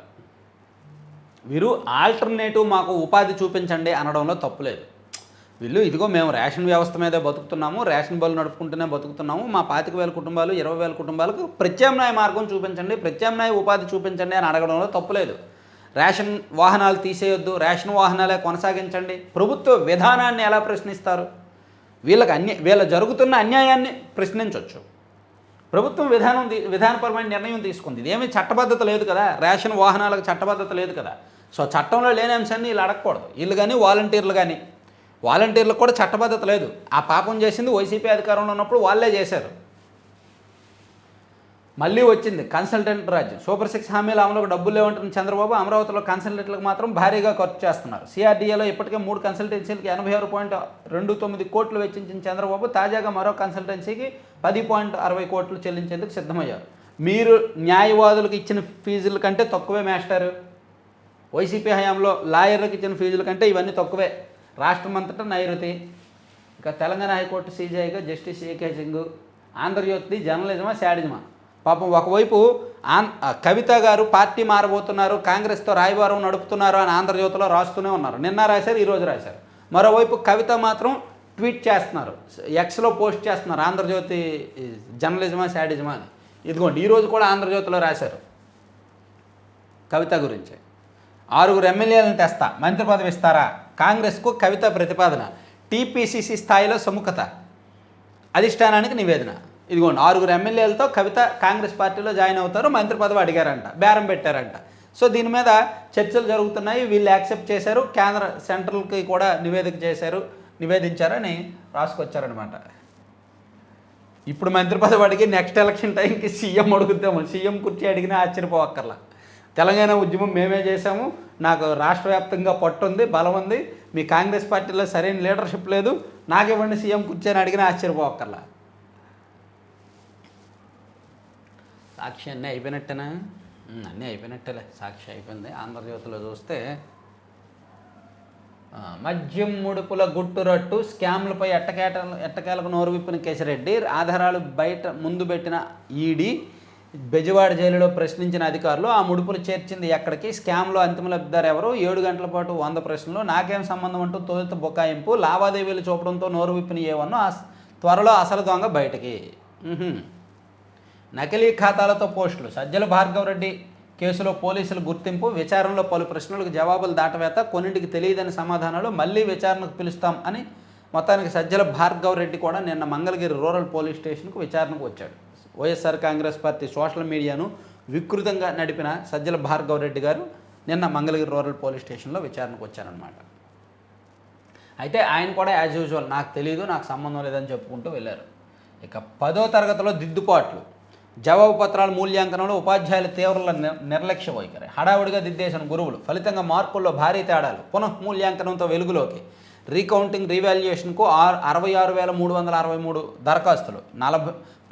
వీరు ఆల్టర్నేటివ్ మాకు ఉపాధి చూపించండి అనడంలో తప్పులేదు. వీళ్ళు ఇదిగో మేము రేషన్ వ్యవస్థ మీదే బతుకుతున్నాము, రేషన్ బళ్ళు నడుపుకుంటూనే బతుకుతున్నాము, మా 25,000 కుటుంబాలు 20,000 కుటుంబాలకు ప్రత్యామ్నాయ మార్గం చూపించండి, ప్రత్యామ్నాయ ఉపాధి చూపించండి అని అడగడంలో తప్పులేదు. రేషన్ వాహనాలు తీసేయొద్దు, రేషన్ వాహనాలే కొనసాగించండి. ప్రభుత్వ విధానాన్ని ఎలా ప్రశ్నిస్తారు? వీళ్ళ జరుగుతున్న అన్యాయాన్ని ప్రశ్నించవచ్చు. ప్రభుత్వం విధానపరమైన నిర్ణయం తీసుకుంది. ఇదేమీ చట్టబద్ధత లేదు కదా, రేషన్ వాహనాలకు చట్టబద్ధత లేదు కదా. సో చట్టంలో లేని అంశాన్ని వీళ్ళు అడగకూడదు. వీళ్ళు కానీ వాలంటీర్లకు కూడా చట్టబద్ధత లేదు. ఆ పాపం చేసింది వైసీపీ అధికారంలో ఉన్నప్పుడు వాళ్ళే చేశారు. మళ్ళీ వచ్చింది కన్సల్టెంట్ రాజ్యం. సూపర్ 6 హామీల అమలుకు డబ్బులు లేవంటున్న చంద్రబాబు అమరావతిలో కన్సల్టెంట్లకు మాత్రం భారీగా ఖర్చు చేస్తున్నారు. సిఆర్డీఏలో ఇప్పటికే 3 కన్సల్టెన్సీలకు 86.29 కోట్లు వెచ్చించిన చంద్రబాబు తాజాగా మరో కన్సల్టెన్సీకి 10.60 కోట్లు చెల్లించేందుకు సిద్ధమయ్యారు. మీరు న్యాయవాదులకు ఇచ్చిన ఫీజుల కంటే తక్కువే మాస్టారు. వైసీపీ హయాంలో లాయర్లకు ఇచ్చిన ఫీజుల కంటే ఇవన్నీ తక్కువే. రాష్ట్రం అంతటా నైరుతి. ఇక తెలంగాణ హైకోర్టు సీజీఐగా జస్టిస్ ఏకే సింగ్. ఆంధ్రజ్యోతి జర్నలిజమా శాడిజమా? పాపం ఒకవైపు కవిత గారు పార్టీ మారబోతున్నారు, కాంగ్రెస్తో రాయబారం నడుపుతున్నారు అని ఆంధ్రజ్యోతిలో రాస్తూనే ఉన్నారు. నిన్న రాశారు, ఈరోజు రాశారు. మరోవైపు కవిత మాత్రం ట్వీట్ చేస్తున్నారు, ఎక్స్లో పోస్ట్ చేస్తున్నారు ఆంధ్రజ్యోతి జర్నలిజమా శాడిజమా అని. ఇదిగోండి ఈరోజు కూడా ఆంధ్రజ్యోతిలో రాశారు కవిత గురించి. 6 ఎమ్మెల్యేలను తెస్తా, మంత్రి పదవి ఇస్తారా? కాంగ్రెస్కు కవిత ప్రతిపాదన. టీపీసీసీ స్థాయిలో సుముఖత, అధిష్టానానికి నివేదన. ఇదిగోండి 6 ఎమ్మెల్యేలతో కవిత కాంగ్రెస్ పార్టీలో జాయిన్ అవుతారు, మంత్రి పదవి అడిగారంట, బేరం పెట్టారంట. సో దీని మీద చర్చలు జరుగుతున్నాయి. వీళ్ళు యాక్సెప్ట్ చేశారు, సెంట్రల్కి కూడా నివేదించారని రాసుకొచ్చారనమాట. ఇప్పుడు మంత్రి పదవి అడిగి నెక్స్ట్ ఎలక్షన్ టైంకి సీఎం అడుగుతాము. సీఎం కుర్చీ అడిగినా ఆశ్చర్యపోవక్కర్లా. తెలంగాణ ఉద్యమం మేమే చేశాము, నాకు రాష్ట్ర వ్యాప్తంగా పట్టుంది, బలం ఉంది, మీ కాంగ్రెస్ పార్టీలో సరైన లీడర్షిప్ లేదు, నాకివ్వండి సీఎం కుర్చీ అని అడిగినా ఆశ్చర్యపోవక్కర్లా. సాక్షి అన్నీ అయిపోయినట్టేనా? అన్నీ అయిపోయినట్టేలే. సాక్షి అయిపోయింది. ఆంధ్రజ్యోతిలో చూస్తే మద్యం ముడుపుల గుట్టురట్టు, స్కామ్లపై ఎట్టకేలకు నోరు విప్పిన కేశిరెడ్డి, ఆధారాలు ముందు పెట్టిన ఈడీ, బెజవాడ జైలులో ప్రశ్నించిన అధికారులు, ఆ ముడుపులు చేర్చింది ఎక్కడికి, స్కామ్లో అంతిమ లబ్ధిదారు ఎవరు, 7 గంటల పాటు 100 ప్రశ్నలు, నాకేం సంబంధం అంటూ తొలుత బొకాయింపు, లావాదేవీలు చూపడంతో నోరు విప్పిన ఏవన్నో, త్వరలో అసలు దొంగ బయటకి. నకిలీ ఖాతాలతో పోస్టులు, సజ్జల భార్గవరెడ్డి కేసులో పోలీసుల గుర్తింపు, విచారణలో పలు ప్రశ్నలకు జవాబులు దాటవేత, కొన్నింటికి తెలియదని సమాధానాలు, మళ్ళీ విచారణకు పిలుస్తాం అని మొత్తానికి సజ్జల భార్గవరెడ్డి కూడా నిన్న మంగళగిరి రూరల్ పోలీస్ స్టేషన్కు విచారణకు వచ్చాడు. వైఎస్ఆర్ కాంగ్రెస్ పార్టీ సోషల్ మీడియాను వికృతంగా నడిపిన సజ్జల భార్గవరెడ్డి గారు నిన్న మంగళగిరి రూరల్ పోలీస్ స్టేషన్లో విచారణకు వచ్చారనమాట. అయితే ఆయన కూడా యాజ్ యూజువల్ నాకు తెలియదు, నాకు సంబంధం లేదని చెప్పుకుంటూ వెళ్ళారు. ఇక 10వ తరగతిలో దిద్దుబాట్లు, జవాబు పత్రాల మూల్యాంకనంలో ఉపాధ్యాయుల తీవ్ర నిర్లక్ష్య వైఖరి, హడావుడిగా దిద్దేసిన గురువులు, ఫలితంగా మార్కుల్లో భారీ తేడాలు, పునఃమూల్యాంకనంతో వెలుగులోకి, రీకౌంటింగ్ రీవాల్యుయేషన్కు 66,363 దరఖాస్తులు,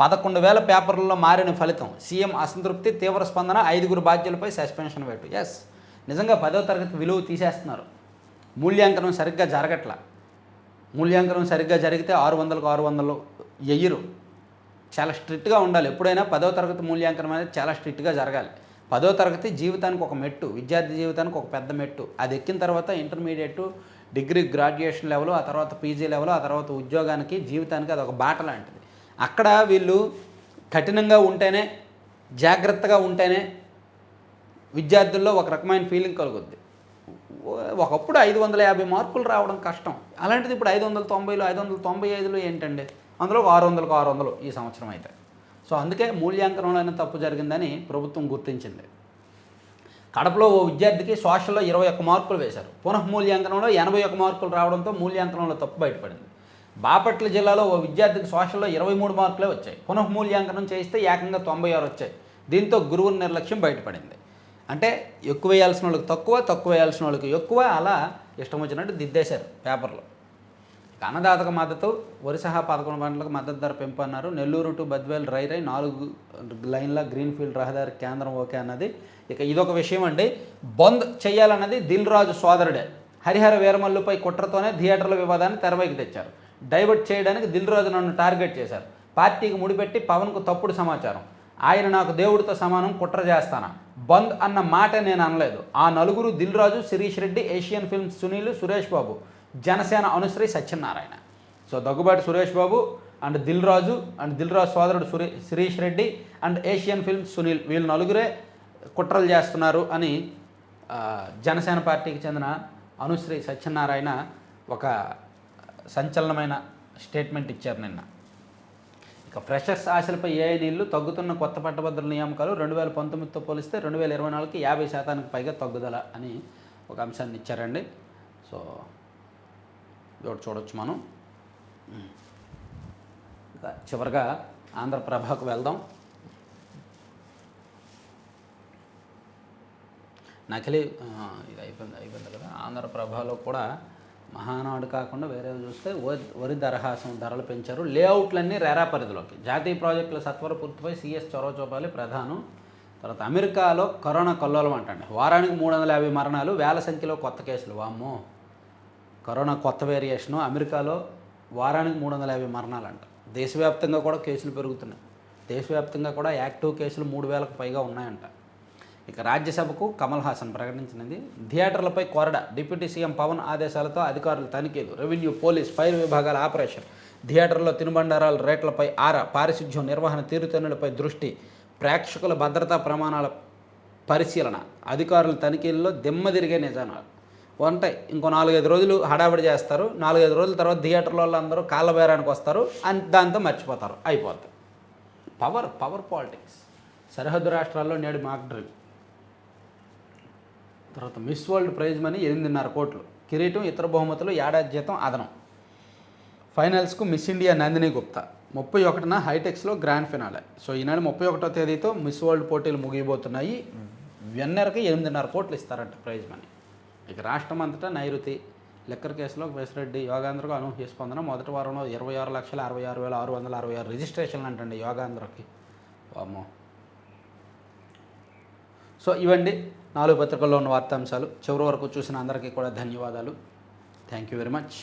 11,000 పేపర్లలో మారిన ఫలితం, సీఎం అసంతృప్తి, తీవ్ర స్పందన, 5 బాధ్యులపై సస్పెన్షన్ వేటు. ఎస్, నిజంగా 10వ తరగతి విలువ తీసేస్తున్నారు. మూల్యాంకనం సరిగ్గా జరగట్లా. మూల్యాంకనం సరిగ్గా జరిగితే 600కు 600 ఎయ్యరు. చాలా స్ట్రిక్ట్గా ఉండాలి. ఎప్పుడైనా 10వ తరగతి మూల్యాంకనం అనేది చాలా స్ట్రిక్ట్గా జరగాలి. 10వ తరగతి జీవితానికి ఒక మెట్టు, విద్యార్థి జీవితానికి ఒక పెద్ద మెట్టు. అది ఎక్కిన తర్వాత ఇంటర్మీడియట్, డిగ్రీ, గ్రాడ్యుయేషన్ లెవెల్, ఆ తర్వాత పీజీ లెవెల్, ఆ తర్వాత ఉద్యోగానికి, జీవితానికి అది ఒక బాట లాంటిది. అక్కడ వీళ్ళు కఠినంగా ఉంటేనే, జాగ్రత్తగా ఉంటేనే విద్యార్థుల్లో ఒక రకమైన ఫీలింగ్ కలుగుద్ది. ఒకప్పుడు 550 మార్కులు రావడం కష్టం. అలాంటిది ఇప్పుడు 590, 595 ఏంటండి? అందులో 600కు 600 ఈ సంవత్సరం అయితే. సో అందుకే మూల్యాంకనంలో తప్పు జరిగిందని ప్రభుత్వం గుర్తించింది. కడపలో ఓ విద్యార్థికి సోషల్లో 21 మార్కులు వేశారు. పునఃమూల్యాంకనంలో 81 మార్కులు రావడంతో మూల్యాంకనంలో తప్పు బయటపడింది. బాపట్ల జిల్లాలో ఓ విద్యార్థికి సోషల్లో 23 మార్కులే వచ్చాయి. పునఃమూల్యాంకనం చేస్తే ఏకంగా 96 వచ్చాయి. దీంతో గురువు నిర్లక్ష్యం బయటపడింది. అంటే ఎక్కువ వేయాల్సిన వాళ్ళకి తక్కువ, తక్కువ వేయాల్సిన వాళ్ళకి ఎక్కువ, అలా ఇష్టం వచ్చినట్టు దిద్దేశారు పేపర్లో. అన్నదాతకు మద్దతు, వరి సహా 11 పంటలకు మద్దతు ధర పెంపు అన్నారు. నెల్లూరు టు బద్వేల్ రైల్ 4 లైన్ల గ్రీన్ఫీల్డ్ రహదారి కేంద్రం ఓకే అన్నది. ఇక ఇదొక విషయం అండి. బంద్ చేయాలన్నది దిల్ రాజు సోదరుడే. హరిహర వీరమల్లుపై కుట్రతోనే థియేటర్ల వివాదాన్ని తెరపైకి తెచ్చారు. డైవర్ట్ చేయడానికి దిల్ రాజు నన్ను టార్గెట్ చేశారు. పార్టీకి ముడిపెట్టి పవన్కు తప్పుడు సమాచారం. ఆయన నాకు దేవుడితో సమానం, కుట్ర చేస్తానా? బంద్ అన్న మాట నేను అనలేదు. ఆ నలుగురు Dil Raju, Sirish Reddy, Asian films Sunil, Suresh Babu, Janasena Anushree Satyanarayana. So Daggubati Suresh Babu and Dil Raju సోదరుడు Sirish Reddy and Asian films Sunil, వీళ్ళు నలుగురే కుట్రలు చేస్తున్నారు అని జనసేన పార్టీకి చెందిన అనుశ్రీ సత్యనారాయణ ఒక సంచలనమైన స్టేట్మెంట్ ఇచ్చారు నిన్న. ఇక ఫ్రెషర్స్ ఆశలపై ఏఐ నీళ్లు, తగ్గుతున్న కొత్త పట్టభద్రుల నియామకాలు 2019తో పోలిస్తే 2024కి 50% పైగా తగ్గుదల అని ఒక అంశాన్ని ఇచ్చారండి. సో ఇదొకటి చూడొచ్చు మనం. ఇక చివరిగా ఆంధ్రప్రభకు వెళ్దాం. నకిలీ ఇది అయిపోయింది కదా. ఆంధ్రప్రభలో కూడా మహానాడు కాకుండా వేరే చూస్తే వరి ధరలు పెంచారు. లేఅవుట్లన్నీ రెరా పరిధిలోకి. జాతీయ ప్రాజెక్టుల సత్వర పూర్తిపై సీఎస్ చొరవ చూపాలి ప్రధానం. తర్వాత అమెరికాలో కరోనా కల్లోలం అంటండి. వారానికి 350 మరణాలు, వేల సంఖ్యలో కొత్త కేసులు. వామ్మో, కరోనా కొత్త వేరియేషను. అమెరికాలో వారానికి 350 మరణాలు అంట. దేశవ్యాప్తంగా కూడా కేసులు పెరుగుతున్నాయి. దేశవ్యాప్తంగా కూడా యాక్టివ్ కేసులు 3000కు పైగా ఉన్నాయంట. ఇక రాజ్యసభకు కమల్ హాసన్ ప్రకటించినది. థియేటర్లపై కొరడ. డిప్యూటీ సీఎం పవన్ ఆదేశాలతో అధికారులు తనిఖీలు. రెవెన్యూ, పోలీస్, ఫైర్ విభాగాల ఆపరేషన్. థియేటర్లో తినుబండారాల రేట్లపై ఆరా. పారిశుధ్యం, నిర్వహణ తీరుతెన్నులపై దృష్టి. ప్రేక్షకుల భద్రతా ప్రమాణాల పరిశీలన. అధికారుల తనిఖీల్లో దిమ్మ తిరిగే నిజాలు ఉంటాయి. ఇంకో 4-5 రోజులు హడావిడి చేస్తారు. 4-5 రోజుల తర్వాత థియేటర్ల వాళ్ళందరూ కాళ్ళ బేరానికి వస్తారు. దాంతో మర్చిపోతారు, అయిపోతారు. Power politics. సరిహద్దు రాష్ట్రాల్లో నేడు మాక్ డ్రిల్. తర్వాత మిస్ వరల్డ్ ప్రైజ్ మనీ 8.5 కోట్లు. కిరీటం, ఇతర బహుమతులు, ఏడాది జీతం అదనం. ఫైనల్స్కు మిస్ ఇండియా నందిని గుప్తా. 31న హైటెక్స్లో గ్రాండ్ ఫినాలే. సో ఈనాడు 31వ తేదీతో మిస్ వరల్డ్ పోటీలు ముగియబోతున్నాయి. విన్నర్కి 8.5 కోట్లు ఇస్తారంట ప్రైజ్ మనీ. ఇక రాష్ట్రం అంతటా నైరుతి. లెక్కర్ కేసులో వేసిరెడ్డి యోగాంధ్రకు అనూహ్య స్పందన. మొదటి వారంలో 26,66,666 రిజిస్ట్రేషన్లు అంటండి యోగాంధ్రకి. వామ్మో. సో ఇవండి 4 పత్రికల్లో ఉన్న వార్తాంశాలు. చివరి వరకు చూసిన అందరికీ కూడా ధన్యవాదాలు. Thank you very much.